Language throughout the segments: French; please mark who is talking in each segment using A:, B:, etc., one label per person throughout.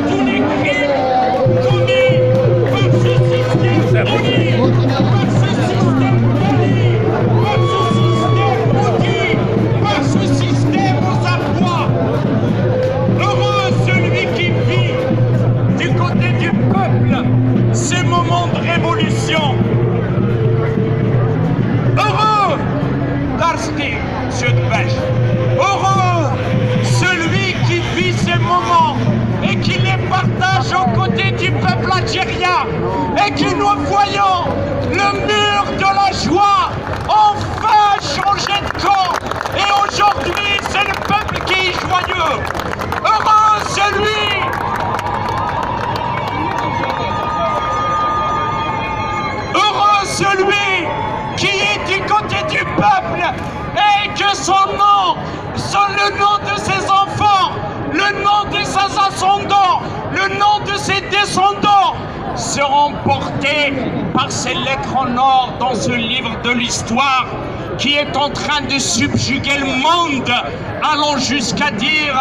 A: tous les crimes commis par ce système poli, par ce système poli, par ce système maudit, par ce système aux abois. Heureux celui qui vit du côté du peuple ces moments de révolution. Heureux Darski, monsieur de pêche. Heureux celui qui vit ces moments et qui les partage aux côtés du peuple algérien et qui nous voyons le mur de la joie enfin changer de camp. Et aujourd'hui, c'est le peuple qui est joyeux. Heureux celui qui est du côté du peuple et que son nom, le nom de ses enfants, le nom de ses ascendants, le nom de ses descendants seront portés par ces lettres en or dans ce livre de l'histoire qui est en train de subjuguer le monde, allant jusqu'à dire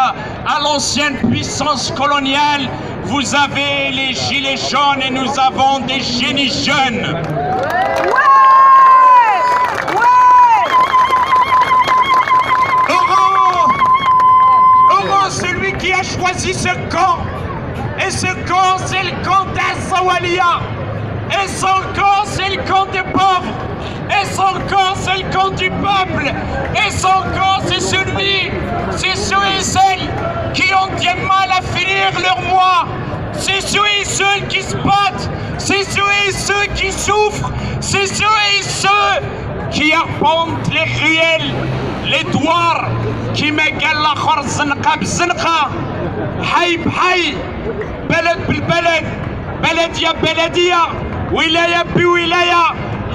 A: à l'ancienne puissance coloniale: vous avez les gilets jaunes et nous avons des génies jeunes. Celui qui a choisi ce camp, et ce camp c'est le camp d'Azzawalia, et son camp c'est le camp des pauvres, et son camp c'est le camp du peuple, et son camp c'est ceux et celles qui ont du mal à finir leur mois, c'est ceux et ceux qui se battent, c'est ceux et ceux qui souffrent, c'est ceux et ceux qui arpentent les ruelles, les douars qui مقال الاخر الزنقه بالزنقه حي بحي بلد بالبلد بلديه بلديه ولايه بولايه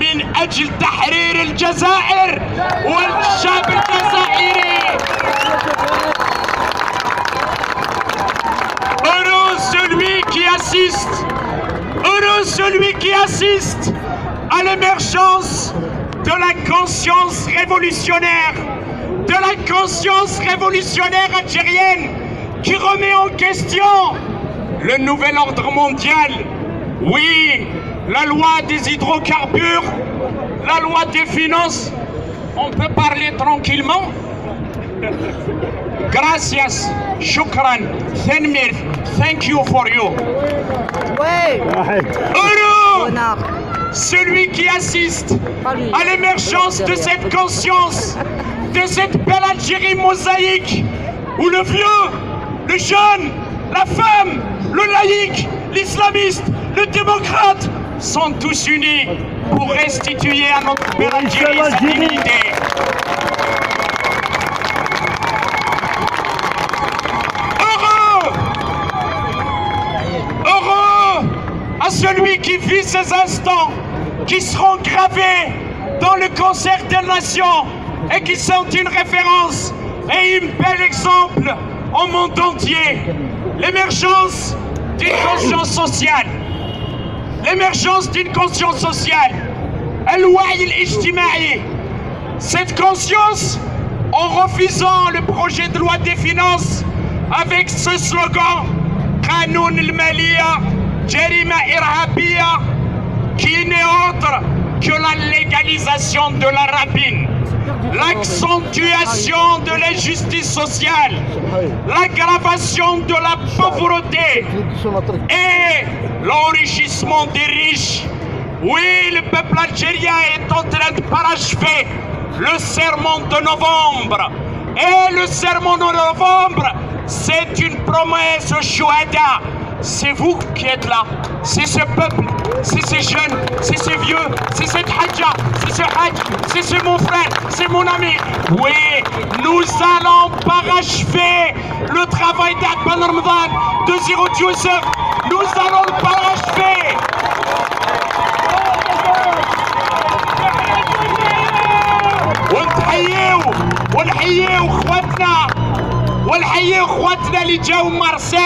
A: من اجل تحرير الجزائر والشعب الجزائري. Heureux celui qui assiste à l'émergence de la conscience révolutionnaire, de la conscience révolutionnaire algérienne qui remet en question le nouvel ordre mondial. Oui, la loi des hydrocarbures, la loi des finances. On peut parler tranquillement. Gracias, shukran, thanmir, thank you for you. Heureux celui qui assiste à l'émergence de cette conscience, de cette belle Algérie mosaïque, où le vieux, le jeune, la femme, le laïc, l'islamiste, le démocrate sont tous unis pour restituer à notre belle Algérie sa dignité. Heureux à celui qui vit ces instants qui seront gravés dans le concert des nations et qui sont une référence et un bel exemple au monde entier. L'émergence d'une conscience sociale. L'émergence d'une conscience sociale. الوعي الاجتماعي. Cette conscience, en refusant le projet de loi des finances avec ce slogan قانون المالية جريمة إرهابية, qui n'est autre que la légalisation de la rapine, l'accentuation de l'injustice sociale, l'aggravation de la pauvreté et l'enrichissement des riches. Oui, le peuple algérien est en train de parachever le sermon de novembre. Et le sermon de novembre, c'est une promesse aux chouhada. C'est vous qui êtes là, c'est ce peuple, c'est ces jeunes, c'est ces vieux, c'est cette hadja, c'est ce hadj, c'est ce mon frère, c'est mon ami. Oui, nous allons parachever le travail d'Akban Ramadan, de Zéro Youssef. Nous allons le parachever. ونحييو خواتنا اللي جاوا مارسيل.